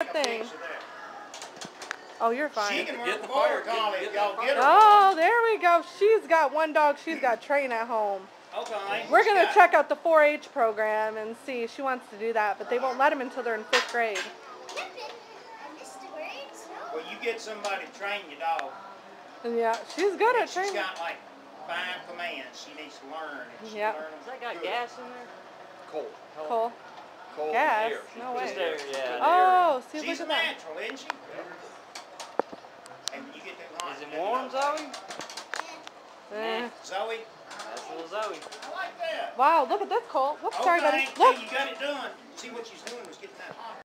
thing. Oh, you're fine. She can work the fire collie if y'all get her. Oh, there we go. She's got one dog. She's got Train at home. Okay. We're going to check out the 4-H program and see if she wants to do that, but they won't let them until they're in 5th grade. Well, you get somebody to train your dog. Yeah, she's good at training. She's got like 5 commands she needs to learn. Yeah. Has that got gas in there? Coal. Coal. Coal Gas? and air. No way. Just air, yeah. Oh, see, She's look a at that. natural, isn't she? And you get that hot. Is it warm, Zoe? Zoe? That's little Zoe. I like that. Wow, look at this, Cole. Whoops, sorry, buddy. Okay, Look. you got it done. See what she's doing was getting that hot.